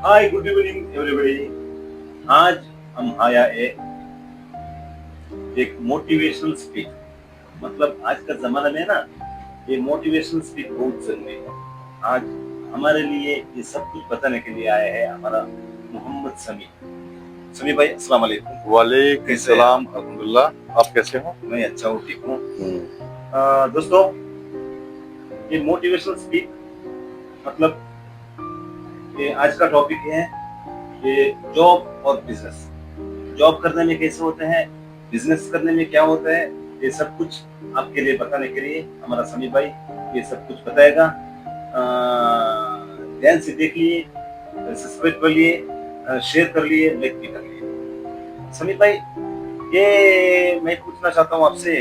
हाय, good evening everybody. आज हम आया है एक मोटिवेशनल स्पीक। मतलब आज का जमाना में ना ये मोटिवेशनल स्पीक बहुत जरूरी है। आज हमारे लिए ये सब कुछ बताने के लिए आया है हमारा मोहम्मद समी। समी भाई, अस्सलाम वालेकुम। वालेकुम सलाम, अल्हम्दुलिल्लाह। आप कैसे हो? मैं अच्छा हूँ, ठीक हूँ। दोस्तों, ये मोटिवेशनल स्पीक मतलब ये आज का टॉपिक है ये जॉब और बिजनेस। जॉब करने में कैसे होते हैं, बिजनेस करने में क्या होता है, ये सब कुछ आपके लिए बताने के लिए हमारा समी भाई ये सब कुछ बताएगा। ध्यान से देख लिए, सब्सक्राइब कर लिए, शेयर कर लिए, लाइक भी कर लिए। समी भाई, ये मैं पूछना चाहता हूँ आपसे,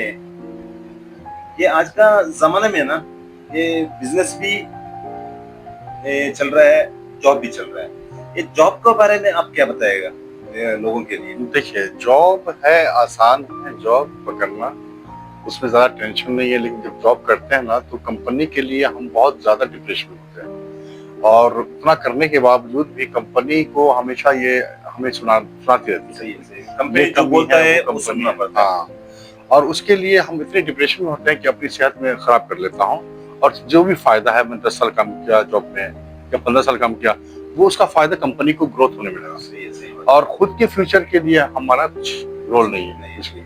ये आज का जमाने में ना ये बिजनेस भी चल रहा है, जॉब भी चल रहा है। ये जॉब के बारे में आप क्या बताएगा लोगों के लिए? देखिए, जॉब है, आसान है जॉब पकड़ना, उसमें ज्यादा टेंशन नहीं है। लेकिन जब जॉब करते हैं ना तो कंपनी के लिए हम बहुत ज्यादा डिप्रेशन में होते हैं, और उतना करने के बावजूद भी कंपनी को हमेशा ये हमें सुनाती रहती है। कंपनी जो बोलता है वो सुनना पड़ता है। हाँ, और उसके लिए हम इतने डिप्रेशन में होते हैं कि अपनी सेहत में खराब कर लेता हूँ। और जो भी फायदा है, मैंने 10 साल काम किया जॉब में या 15 साल काम किया, वो उसका फायदा कंपनी को ग्रोथ होने मिलेगा, और खुद के फ्यूचर के लिए हमारा कुछ रोल नहीं है इसलिए।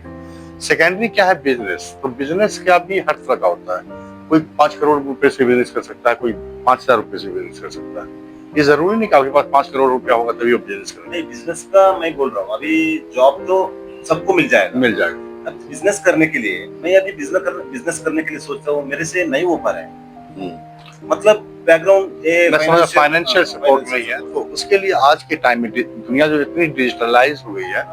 सेकेंडरी क्या है? बिजनेस। तो बिजनेस क्या भी हर तरह का होता है। कोई 5 करोड़ रुपए से बिजनेस कर सकता है, कोई 5,000 रुपए से बिजनेस कर सकता है। ये जरूरी नहीं कि आपके पास 5 करोड़ रुपया होगा तभी आप बिजनेस करें। नहीं, बिजनेस का मैं बोल रहा हूँ, अभी जॉब तो सबको मिल जाएगा। बिजनेस करने के लिए मैं अभी बिजनेस करने के लिए सोचता हूँ, मेरे से नहीं हो पा रहा है। मतलब बैकग्राउंड फाइनेंशियल सपोर्ट नहीं है, तो उसके लिए आज के टाइम में दुनिया जो इतनी डिजिटलाइज हो गई है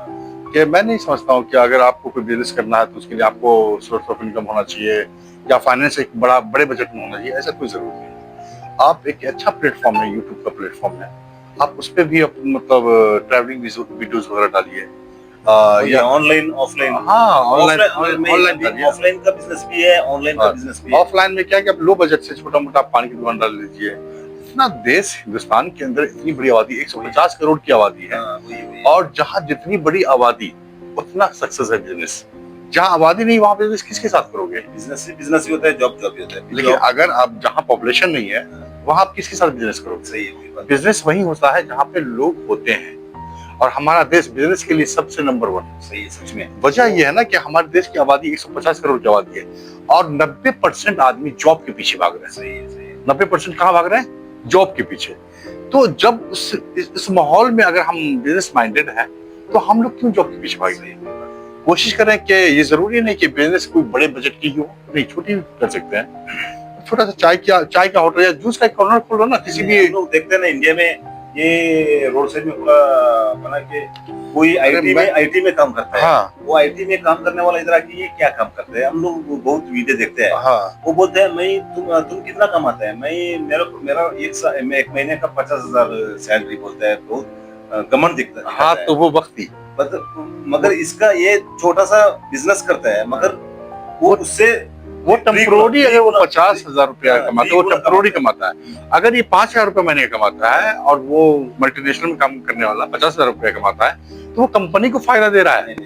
कि मैं नहीं समझता हूँ कि अगर आपको कोई बिजनेस करना है तो उसके लिए आपको सोर्स ऑफ इनकम होना चाहिए या फाइनेंस एक बड़े बजट में होना चाहिए। ऐसा कोई जरूरत नहीं है। आप एक अच्छा प्लेटफॉर्म है, यूट्यूब का प्लेटफॉर्म है, आप उस पर भी मतलब ट्रैवलिंग वीडियोस वगैरह डालिए, या ऑनलाइन ऑफलाइन। हाँ, ऑफलाइन का बिजनेस भी है, ऑनलाइन का बिजनेस भी है। ऑफलाइन में क्या कि आप लो बजट से छोटा मोटा पानी की दुकान डाल लीजिए। इतना देश हिंदुस्तान के अंदर इतनी बड़ी आबादी, 150 करोड़ की आबादी है, और जहाँ जितनी बड़ी आबादी उतना सक्सेस है बिजनेस। जहाँ आबादी नहीं वहाँ बिजनेस किसके साथ करोगे? बिजनेस ही होता है, जॉब ही होता है। लेकिन अगर आप जहाँ पॉपुलेशन नहीं है वहाँ आप किसके साथ बिजनेस करोगे? सही है। बिजनेस वही होता है जहाँ पे लोग होते हैं, और हमारा देश बिजनेस के लिए सबसे नंबर 1 है। सही है, सच में। वजह यह है ना कि हमारे देश की आबादी 150 करोड़ की आबादी है, और 90% आदमी जॉब के पीछे भाग रहे हैं। सही है। 90% कहाँ भाग रहे हैं? जॉब के पीछे। तो जब इस माहौल में अगर हम बिजनेस माइंडेड हैं तो हम लोग क्यों जॉब के पीछे भागेंगे? कोशिश करें कि ये जरूरी नहीं कि बिजनेस कोई बड़े बजट की हो, नहीं, छोटी भी कर सकते हैं। छोटा सा चाय का होटल या जूस का कॉर्नर खोल लो ना किसी भी। लोग देखते हैं ना इंडिया में, ये रोड साइड में पूरा बना के कोई आईटी में काम करता है। हाँ, वो आईटी में काम करने वाला इधर आके ये क्या काम करते हैं, हम लोग बहुत वीडियो देखते हैं। हाँ, वो बोलते हैं तुम कितना कमाते हैं? मेरा एक महीने का 50,000 सैलरी बोलता है। बहुत घमंड दिखता है। हाँ, तो वो वक्ती, मगर इसका ये छोटा सा बिजनेस करता है, मगर वो उससे वो टेम्पोररी, अगर वो 50,000 रुपया कमाता है वो टेम्पोररी कमाता है। अगर ये 5,000 रुपये महीने कमाता है और वो मल्टीनेशनल में काम करने वाला 50,000 रुपया कमाता है, तो वो कंपनी को फायदा दे रहा है।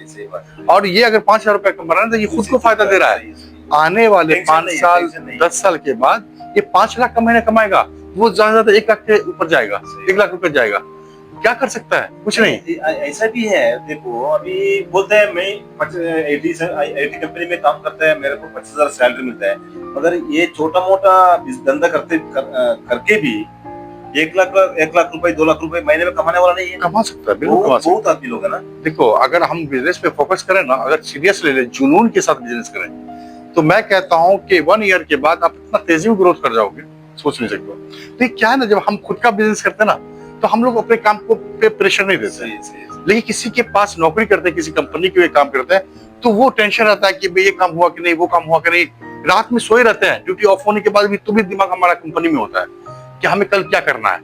और ये अगर 5,000 रुपया कमा रहा है तो ये खुद को फायदा दे रहा है। आने वाले 5 साल 10 साल के बाद ये 5 लाख का महीना कमाएगा, वो ज्यादा 1 लाख के ऊपर जाएगा, 1 लाख रुपए जाएगा। क्या कर सकता है? कुछ नहीं। ऐसा भी है। देखो, अभी बोलते हैं मैं आईटी कंपनी में काम करता है, मेरे को 25,000 सैलरी मिलता है, मगर ये छोटा मोटा धंधा करके भी 1 लाख रुपए 2 लाख रुपए महीने में कमाने वाला नहीं है। कमा सकता है, बिल्कुल कमा सकता है। बहुत आदमी लोग है ना। देखो, अगर हम बिजनेस पे फोकस करें ना, अगर सीरियस ले ले, जुनून के साथ बिजनेस करें, तो मैं कहता हूँ कि 1 ईयर के बाद आप इतना तेजी में ग्रोथ कर जाओगे, सोच नहीं सकते। तो क्या है ना, जब हम खुद का बिजनेस करते हैं ना तो हम लोग अपने काम को पे प्रेशर नहीं देते। लेकिन किसी के पास नौकरी करते हैं, किसी कंपनी के काम करते हैं, तो वो टेंशन रहता है कि भाई ये काम हुआ कि नहीं, वो काम हुआ कि नहीं। रात में सोए रहते हैं, ड्यूटी ऑफ होने के बाद भी तो भी दिमाग हमारा कंपनी में होता है कि हमें कल क्या करना है।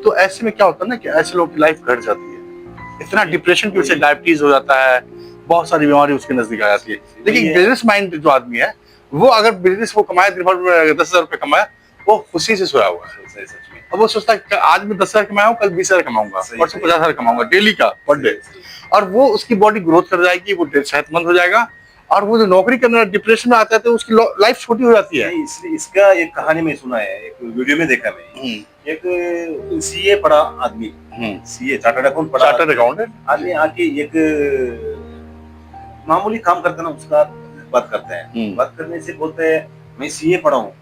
तो ऐसे में क्या होता है ना कि ऐसे लोगों की लाइफ घट जाती है। इतना डिप्रेशन की वजह से डायबिटीज हो जाता है, बहुत सारी बीमारी उसके नजदीक आ जाती है। लेकिन बिजनेस माइंड जो आदमी है, वो अगर बिजनेस वो कमाए, दिन भर में 10,000 रुपये कमाया, वो खुशी से सोया हुआ है। अब वो सोचता है कि आज मैं 10,000 कमाऊँ, कल 20,000 कमाऊंगा, सही, परसों सही। 50,000 कमाऊंगा, डेली का पर डे। और वो उसकी बॉडी ग्रोथ कर जाएगी, वो सेहतमंद हो जाएगा। और वो जो नौकरी करना डिप्रेशन में आता है तो उसकी लाइफ छोटी हो जाती है। नहीं, इसलिए इसका एक कहानी में सुना है, एक वीडियो में देखा मैंने। एक सीए पढ़ा आदमी, सीए चार्टर्ड अकाउंट पढ़ा चार्टर्ड अकाउंटेंट आदमी आके एक मामूली काम करते ना, उसका बात करते हैं। बात करने से बोलते हैं मैं सीए पढ़ा हूँ,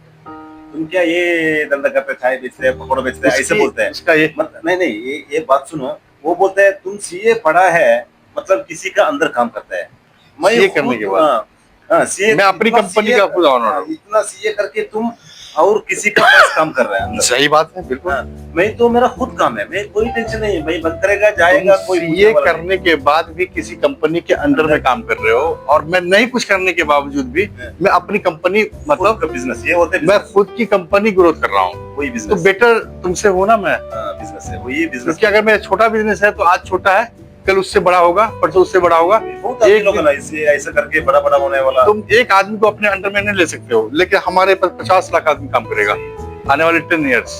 तुम क्या ये धंधा करते, चाय बेचते हैं, पकौड़े बेचते हैं, ऐसे बोलते हैं। उसका ये नहीं नहीं, ये बात सुनो। वो बोलते हैं तुम सीए पढ़ा है मतलब किसी का अंदर काम करता है। मैं सीए करने के बाद सीए मैं अपनी कंपनी का खुद ऑनर हूँ। इतना सीए करके तुम और किसी का पास काम कर रहा है अंदर। सही बात है, बिल्कुल। मैं तो मेरा खुद काम है, मैं कोई टेंशन नहीं है, भाई बंद करेगा जाएगा, कोई ये करने के बाद भी किसी कंपनी के अंडर में काम कर रहे हो, और मैं नहीं कुछ करने के बावजूद भी मैं अपनी कंपनी मतलब बिजनेस ये होते मैं खुद की कंपनी ग्रोथ कर रहा हूँ, वही तो बिजनेस बेटर तुमसे हो ना। मैं बिजनेस है, वही बिजनेस। क्योंकि अगर मेरा छोटा बिजनेस है तो आज छोटा है, कल उससे बड़ा होगा, परसों उससे बड़ा होगा। एक लोग ना इसे ऐसा करके बड़ा बड़ा होने वाला। तुम एक आदमी को अपने अंडर में नहीं ले सकते हो, लेकिन हमारे पास 50 लाख आदमी काम करेगा आने वाले 10 ईयर्स,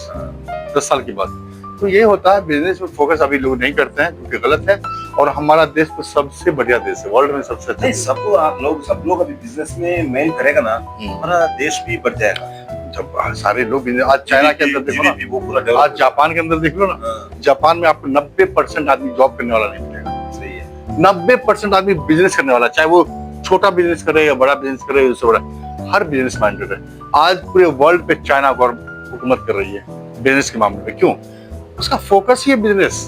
10 साल के बाद। तो ये होता है, बिजनेस में फोकस अभी लोग नहीं करते हैं, जो कि गलत है। और हमारा देश तो सबसे बढ़िया देश है, वर्ल्ड में सबसे अच्छा। सबको आप लोग सब लोग अभी बिजनेस में मेन करेगा ना, हमारा देश भी बढ़ जाएगा। जब सारे लोग आज चाइना के अंदर देखो ना, वो पूरा आज जापान के अंदर देख लो ना, जापान में आपको 90% आदमी जॉब करने वाला नहीं मिलेगा। सही है, 90% आदमी बिजनेस करने वाला, चाहे वो छोटा बिजनेस करे या बड़ा बिजनेस करे, उससे बड़ा हर बिजनेस माइंडेड है। आज पूरे वर्ल्ड पे चाइना हुकूमत कर रही है बिजनेस के मामले में। क्यों? उसका फोकस ही है बिजनेस।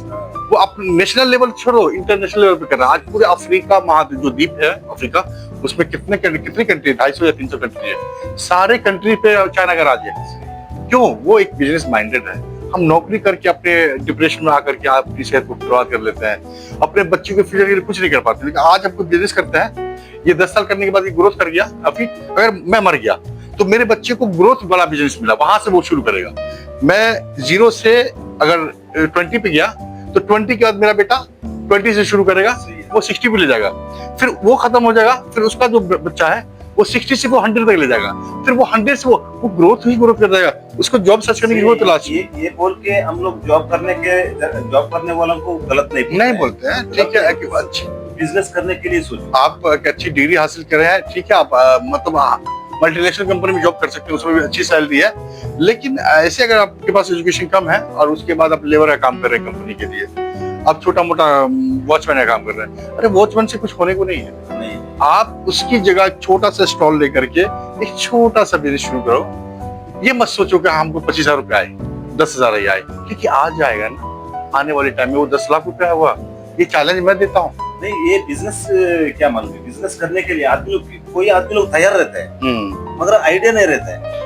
वो अपने नेशनल लेवल छोड़ो, इंटरनेशनल लेवल पे कर रहा है। आज पूरे अफ्रीका महाद्वीप जो द्वीप है अफ्रीका, उसमें कितनी कंट्री, 250 या 300 कंट्री है, सारे कंट्री पे चाइना का राज है। क्यों? वो एक बिजनेस माइंडेड है। हम नौकरी करके अपने डिप्रेशन में आकर के अपनी सेहत को बर्बाद कर लेते हैं, अपने बच्चों के फ्यूचर के लिए कुछ नहीं कर पाते। लेकिन आज आपको बिजनेस करते हैं, ये 10 साल करने के बाद ये ग्रोथ कर गया। अभी अगर मैं मर गया तो मेरे बच्चे को ग्रोथ वाला बिजनेस मिला, वहां से वो शुरू करेगा। मैं 0 से अगर 20 पे गया तो 20 के बाद मेरा बेटा 20 से शुरू करेगा, वो 60 पे ले जाएगा, फिर वो खत्म हो जाएगा, फिर उसका जो बच्चा है वो 60 से वो 100 तक ले जाएगा, फिर वो 100 से वो ग्रोथ ही ग्रोथ कर जाएगा। उसको जॉब सर्च करने की जरूरत तलाश। ये बोल के हम लोग जॉब करने वालों को गलत नहीं बोलते हैं। ठीक है, अच्छी बिजनेस करने के लिए सोचो। आप एक अच्छी डिग्री हासिल कर रहे हैं, ठीक है, आप मतलब मल्टीनेशनल कंपनी में जॉब कर सकते हैं, उसमें भी अच्छी सैलरी है। लेकिन ऐसे अगर आपके पास एजुकेशन कम है और उसके बाद आप लेबर का काम कर रहे हैं कंपनी के लिए, आप छोटा मोटा वॉचमैन का काम कर रहे हैं, अरे वॉचमैन से कुछ होने को नहीं है। आप उसकी जगह छोटा सा स्टॉल लेकर के एक छोटा सा बिजनेस शुरू करो। ये मत सोचो कि हमको 25,000 रुपए आए, 10,000 ही आए, क्योंकि आ जाएगा ना आने वाले टाइम में वो 10 लाख रुपए हुआ। ये चैलेंज मैं देता हूँ। नहीं, ये बिजनेस क्या मालूम है, बिजनेस करने के लिए कोई आदमी लोग तैयार रहते हैं, मगर आइडिया नहीं रहता है।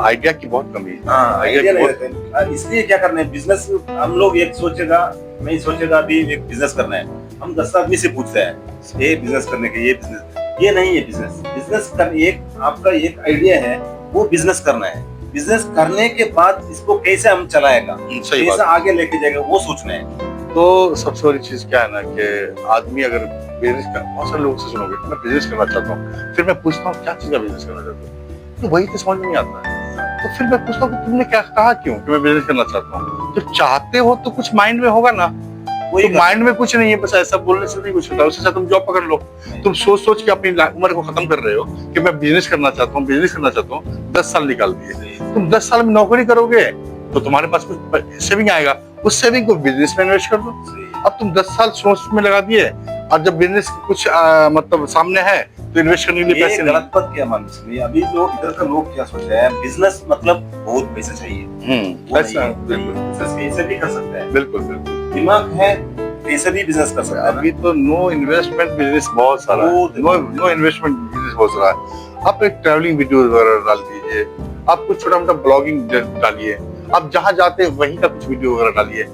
आइडिया की बहुत कमी है। आइडिया नहीं रहता है, इसलिए क्या करना है बिजनेस। हम लोग एक सोचेगा, नहीं सोचेगा अभी एक बिजनेस करना है, हम 10 आदमी से पूछते हैं ये बिजनेस करने के, ये बिजनेस, ये नहीं है बिजनेस। बिजनेस कर एक आपका एक आइडिया है, वो बिजनेस करना है। बिजनेस करने के बाद इसको कैसे हम चलाएगा, कैसे आगे लेके जाएगा, वो सोचना है। तो सबसे बड़ी चीज क्या है ना कि आदमी अगर बिजनेस कर, बहुत सारे लोगों से सुनोगे मैं बिजनेस करना चाहता हूँ, फिर मैं पूछता हूँ क्या चीज का बिजनेस करना चाहता हूँ, तो वही तो समझ में नहीं आता है। तो फिर मैं पूछता हूँ तुमने क्या कहा, क्यों कि मैं बिजनेस करना चाहता हूँ। जब चाहते हो तो कुछ माइंड में होगा ना, तो माइंड में कुछ नहीं है, बस ऐसा बोलने से नहीं कुछ होता। उससे तुम जॉब पकड़ लो, तुम सोच सोच के अपनी उम्र को खत्म कर रहे हो कि मैं बिजनेस करना चाहता हूँ, बिजनेस करना चाहता हूँ। 10 साल निकाल दिए, तुम 10 साल में नौकरी करोगे तो तुम्हारे पास कुछ सेविंग आएगा, उस सेविंग को बिजनेस में इन्वेस्ट कर दो। अब तुम 10 साल सोच में लगा दिए, और जब बिजनेस कुछ मतलब सामने है तो इन्वेस्ट करने के लिए पैसे नहीं। गलत बात क्या मालूम है अभी लोग, इधर का लोग क्या सोच रहे हैं, बिजनेस मतलब बहुत पैसे चाहिए। ऐसा बिल्कुल बिजनेस कैसे भी कर सकते हैं, बिल्कुल बिल्कुल दिमाग है कैसे भी बिजनेस कर सकते हैं। अभी तो नो इन्वेस्टमेंट बिजनेस बहुत सारा है, नो इन्वेस्टमेंट बिजनेस बहुत सारा है। आप एक ट्रैवलिंग वीडियो वगैरह डाल दीजिए, आप कुछ छोटा मोटा ब्लॉगिंग डालिए, आप जहाँ जाते हैं वहीं का कुछ वीडियो वगैरह डालिए।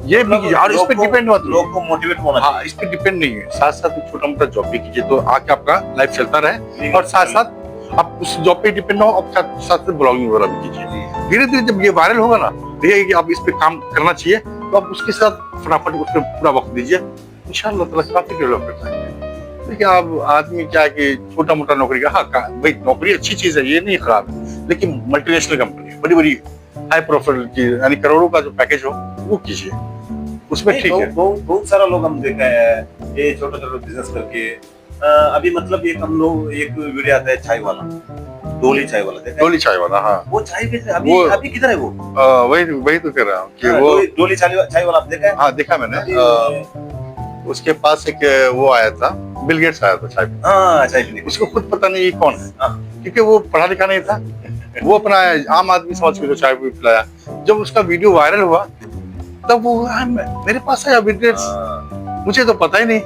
ये भी यार इस पे डिपेंड मत, लोग को मोटिवेट होना चाहिए। हाँ, इस पे डिपेंड नहीं है। साथ साथ एक छोटा मोटा जॉब भी कीजिए तो आके आपका लाइफ चलता रहे, और साथ साथ आप उस जॉब पे डिपेंड हो, और साथ साथ ब्लॉगिंग वगैरह भी कीजिए। धीरे धीरे जब ये वायरल होगा ना, देखिए कि आप इस पे काम करना चाहिए, तो आप उसके साथ फटाफट उस पर पूरा वक्त दीजिए, इंशाल्लाह ताला काफी डेवलप कर सकते। देखिए आप आदमी क्या है कि छोटा मोटा नौकरी का, हाँ भाई नौकरी अच्छी चीज है, ये नहीं खराब है, लेकिन मल्टीनेशनल कंपनी, बड़ी बड़ी हाई प्रोफाइल की, यानी करोड़ों का जो पैकेज हो वो कीजिए, उसमें ठीक है। बहुत सारा लोग हम देखा है ये छोटा छोटा बिजनेस करके अभी मतलब एक हम लोग एक वीडियो आता है चाय वाला, डोली चाय वाला, देखा है? डोली चाय वाला, हाँ। वो चाय बेच रहा है, वो अभी किधर है वो? वही तो कह रहा हूँ कि वो डोली चाय वाला आप देखा है? हाँ देखा मैंने। उसके पास एक वो आया था, बिल गेट्स आया था चाय पे। हाँ चाय पीने, उसको खुद पता नहीं ये कौन है, हाँ। क्योंकि वो पढ़ा लिखा नहीं था, वो अपना आम आदमी समझ के तो चाय भी पिलाया। जब उसका वीडियो वायरल हुआ तब वो मेरे पास आया बिल गेट्स, मुझे तो पता ही नहीं।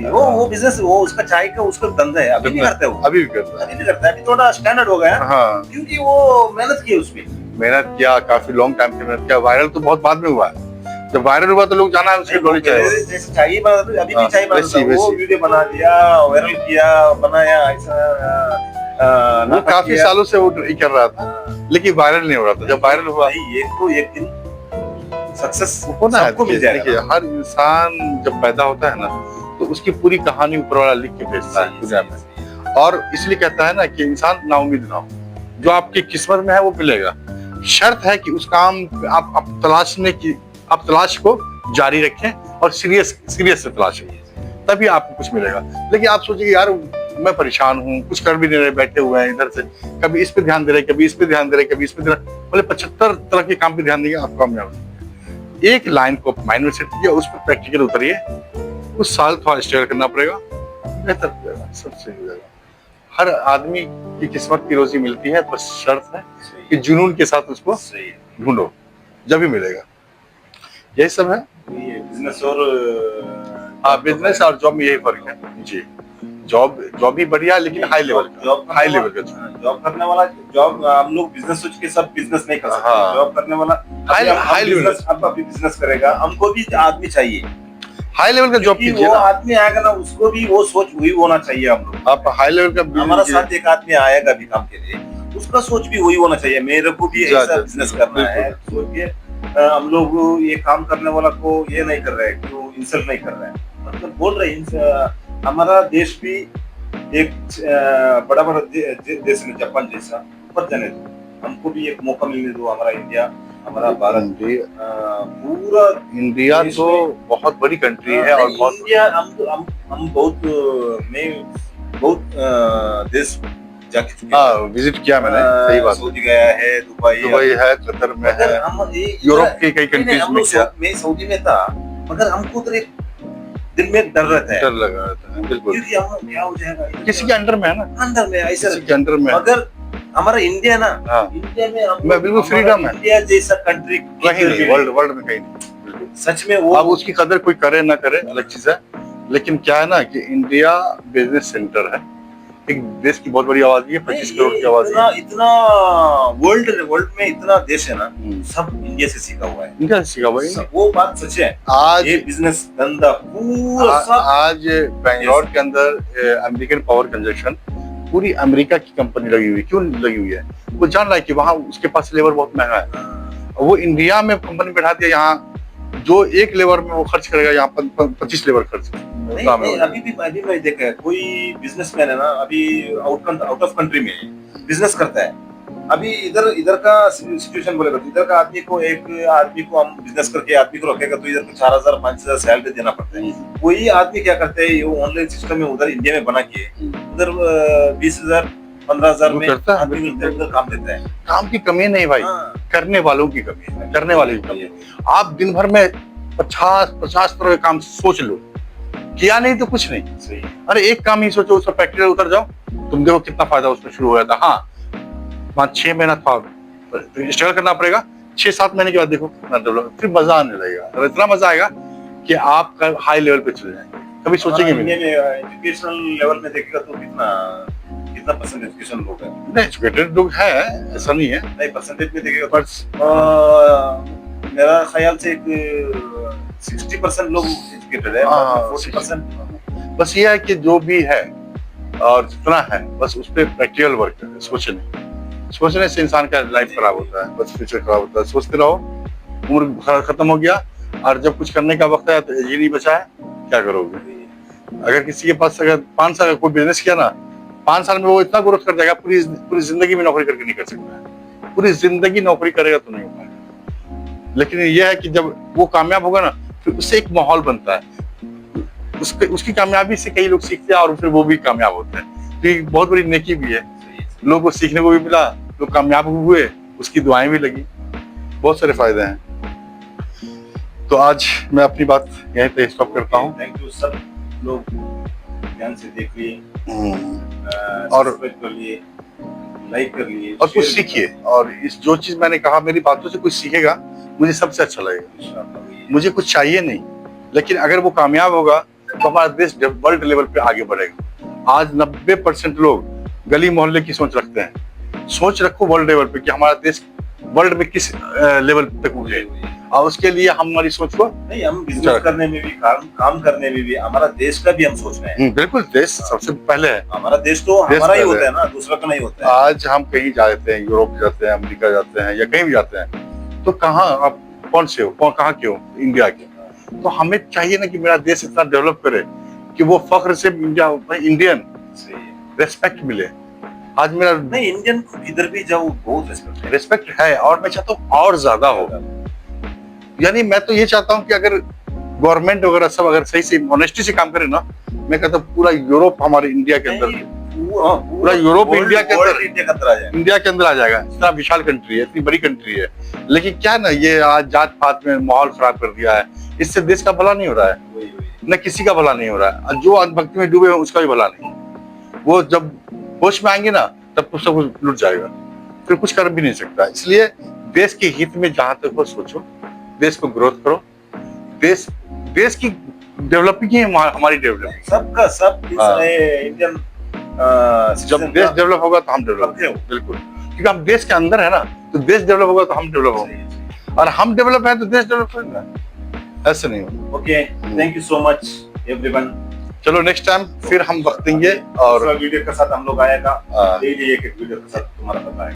वो बिजनेस, वो उसका चाय का उसका धंधा है, अभी भी करता है वो, अभी भी करता है, अभी भी करता है, अभी थोड़ा स्टैंडर्ड हो गया, हाँ। क्योंकि वो मेहनत की उसमें, मेहनत किया, काफी लॉन्ग टाइम से मेहनत किया। वायरल तो बहुत बाद में हुआ है, जब वायरल हुआ तो लोग जाना है उसकी डोली चाय। जैसे चाय बना, अभी भी चाय वैसी बना, वो वैसी वीडियो बना दिया, वायरल किया, बनाया ऐसा। वो काफी सालों से वो ट्राई कर रहा था, लेकिन वायरल नहीं हो रहा था। जब वायरल हुआ, एक दिन सक्सेस होना है। सबको मिल जाएगा। देखिए, हर इंसान जब पैदा होता है ना, तो उसकी पूरी कहानी ऊपर वाला लिख के भेजता है दुनिया में, और इसलिए कहता है ना कि इंसान नाउम्मीद ना हो, जो आपकी किस्मत में है वो मिलेगा। शर्त है कि उस काम आप तलाश को जारी रखें और सीरियस से तलाशें, तभी आपको कुछ मिलेगा। लेकिन आप सोचिए यार मैं परेशान हूँ, कुछ कर भी नहीं रहे, बैठे हुए हैं इधर से, कभी इस पे ध्यान दे रहे, कभी इस पे ध्यान दे रहे, कभी इस पे ध्यान, बोले 75 तरह के काम पे ध्यान देंगे, आप कामयाब। एक लाइन को माइंड में सेट कीजिए, उस पर प्रैक्टिकल उतरिए, कुछ साल थोड़ा स्ट्रगल करना पड़ेगा, बेहतर हो जाएगा, सब सही हो जाएगा। हर आदमी की किस्मत की रोजी मिलती है, बस शर्त है कि जुनून के साथ उसको ढूंढो, जब भी मिलेगा। यही सब है। बिजनेस और बिजनेस और जॉब में यही फर्क है जी। जॉब भी बढ़िया, लेकिन हाई लेवल का जॉब करने वाला, जॉब हम लोग बिजनेस सोच के सब बिजनेस नहीं कर सकते। हाँ। जॉब करने वाला हाई लेवल, अब अभी बिजनेस करेगा, हमको भी आदमी चाहिए, हाई लेवल का जॉब कीजिए। वो आदमी आएगा ना, उसको भी वो सोच वही होना चाहिए। हम लोग, आप हाई लेवल का, हमारा साथ एक आदमी आएगा भी काम के लिए, उसका सोच भी वही होना चाहिए, मेरे को भी ऐसा बिजनेस करना है सोच के। हम लोग ये काम करने वाला को ये नहीं कर रहे हैं, क्यों इंसल्ट नहीं कर रहे हैं, मतलब बोल रहे हैं। हमारा देश भी एक बड़ा देश है, जापान जैसा, ऊपर जाने दो, हमको भी एक मौका मिलने दो। हमारा इंडिया, हमारा भारत, पूरा इंडिया तो बहुत बड़ी कंट्री है, और बहुत इंडिया हम बहुत देश जाके चुके हैं। विजिट किया मैंने, सही बात। सऊदी गया है, दुबई है, कतर में है, यूरोप के कई कंट्रीज में किया। मैं सऊदी में था, मगर हमको उधर एक दिल में डर रहता है, डर लगा रहता है, बिल्कुल, क्योंकि हम क्या हो जाएगा, किसी के अंडर में है ना, अंदर में ऐसा किसी के अंडर में। अगर हमारा इंडिया ना, हाँ। इंडिया में हम बिल्कुल फ्रीडम है, इंडिया जैसा कंट्री कहीं नहीं, वर्ल्ड में कहीं नहीं, सच में। वो अब उसकी कदर कोई करे ना करे अलग चीज है, लेकिन क्या है ना कि इंडिया बिजनेस सेंटर है, एक देश की बहुत बड़ी आबादी है, 25 करोड़ की आबादी है। इतना वर्ल्ड में इतना देश है ना, सब इंडिया से सीखा हुआ है, इंडिया से सीखा हुआ है, वो बात सच है। आज ये बिजनेस धंधा पूरा आज बेंगलोर के अंदर अमेरिकन पावर कंजक्शन, पूरी अमेरिका की कंपनी लगी हुई, क्यों लगी हुई है? वो जान रहा है कि वहाँ उसके पास लेबर बहुत महंगा है, वो इंडिया में कंपनी बैठा दिया, यहाँ जो एक लेबर में वो खर्च करेगा, यहाँ 25 लेबर खर्च। नहीं, अभी मैं देखा है, कोई बिजनेसमैन है ना, अभी आउट ऑफ कंट्री में बिजनेस करता है। अभी इधर का सिचुएशन बोलेगा तो इधर का आदमी को, एक आदमी को हम बिजनेस करके आदमी को रखेगा तो इधर को 4,000 5,000 सैलरी देना पड़ता है। कोई आदमी क्या करते हैं, ये ऑनलाइन सिस्टम में उधर इंडिया में बना के उधर 20,000 15,000 में आदमी मिलता है, उधर काम देता है। काम की कमी नहीं भाई, करने वालों की कमी है, करने वाले की कमी है। आप दिन भर में 50 तरह के काम सोच लो, किया नहीं तो कुछ नहीं। सही। अरे एक काम ही सोचो, उसका प्रैक्टिकल उतर जाओ, तुम देखो कितना फायदा उसमें शुरू हो जाता। हाँ, 5-6 महीना स्ट्रगल करना पड़ेगा, 6-7 महीने के बाद देखो कितना डेवलप, फिर मजा आने लगेगा, और इतना मजा आएगा कि आप हाई लेवल पे चले जाएंगे, कभी सोचेंगे इंडिया में एजुकेशनल लेवल में देखेगा तो कितना परसेंट एजुकेशन लोग है? नहीं, एजुकेटेड लोग हैं, ऐसा नहीं है, नहीं परसेंटेज में देखेगा पर मेरा ख्याल से 60% लोग एजुकेटेड है, 40%। बस ये है कि जो भी है और जितना है, बस उस पर प्रैक्टिकल वर्क है, सोचने से इंसान का लाइफ खराब होता है, बस फ्यूचर खराब होता है। सोचते रहो, उम्र खत्म हो गया, और जब कुछ करने का वक्त है तो ये नहीं बचा है, क्या करोगे? अगर किसी के पास अगर 5 साल का कोई बिजनेस किया ना, 5 साल में वो इतना ग्रोथ कर जाएगा, पूरी जिंदगी में नौकरी करके नहीं कर सकता है। पूरी जिंदगी नौकरी करेगा तो नहीं हो पाएगा। लेकिन यह है कि जब वो कामयाब होगा ना, फिर उससे एक माहौल बनता है, उसकी कामयाबी से कई लोग सीखते हैं और फिर वो भी कामयाब होते हैं। तो ये बहुत बड़ी नेकी भी है, लोगों को सीखने को भी मिला, लोग कामयाब हुए, उसकी दुआएं भी लगी, बहुत सारे फायदे हैं। तो आज मैं अपनी बात यहीं पे स्टॉप करता हूँ। Thank you. सब लोग ध्यान से देख लिए और सब्सक्राइब कर लिए, लाइक कर लिए और कुछ सीखिए। और इस जो चीज मैंने कहा, मेरी बातों से कुछ सीखेगा, मुझे सबसे अच्छा लगेगा। मुझे कुछ चाहिए नहीं, लेकिन अगर वो कामयाब होगा तो हमारा देश वर्ल्ड लेवल पे आगे बढ़ेगा। आज 90% लोग गली मोहल्ले की सोच रखते हैं। सोच रखो वर्ल्ड लेवल पे कि हमारा देश वर्ल्ड में किस लेवल तक उठे, और उसके लिए हमारी सोच को नहीं, हम बिजनेस करने में भी, काम करने में भी हमारा देश का भी हम सोच रहे हैं। बिल्कुल, देश सबसे पहले है। हमारा देश तो हमारा ही होता है ना, दूसरा का नहीं होता है। आज हम कहीं जाते हैं, यूरोप जाते हैं, अमेरिका जाते हैं या कहीं भी जाते हैं, तो कहाँ आप कौन से हो, कहाँ के हो? इंडिया के। तो हमें चाहिए ना कि मेरा देश इतना डेवलप करे कि वो फख्र से इंडियन रेस्पेक्ट मिले। आज मेरा नहीं, इंडियन को किधर भी जाओ बहुत रेस्पेक्ट है, और मैं चाहता हूँ और ज्यादा हो। यानी मैं तो ये चाहता हूँ कि अगर गवर्नमेंट वगैरह सब अगर सही से ऑनेस्टी से काम करे ना, मैं कहता हूँ पूरा यूरोप हमारे इंडिया के अंदर, पूरा यूरोप इंडिया के अंदर आ जाएगा। इतना विशाल कंट्री है, इतनी बड़ी कंट्री है, लेकिन क्या ना, ये आज जात पात में माहौल खराब कर दिया है। इससे देश का भला नहीं हो रहा है, न किसी का भला नहीं हो रहा है। जो अंधभक्ति में डूबे हैं उसका भी भला नहीं। वो जब होश में आएंगे ना, तब तो सब कुछ लुट जाएगा, फिर कुछ कर भी नहीं सकता। इसलिए देश के हित में जहां तक हो सोचो, देश को ग्रोथ करो। देश की डेवलपिंग ही हमारी डेवलपिंग, सबका सब इंडियन। जब देश डेवलप होगा तो हम डेवलप होंगे। बिल्कुल, क्योंकि हम देश के अंदर है ना, तो देश डेवलप होगा तो हम डेवलप होंगे, और हम डेवलप है तो देश डेवलप होगा। ऐसे नहीं होगा। Okay, thank you so much everyone. चलो नेक्स्ट टाइम फिर हम वक्त देंगे, और वीडियो के साथ हम लोग आएगा, डेली एक वीडियो के साथ तुम्हारा बताएंगे।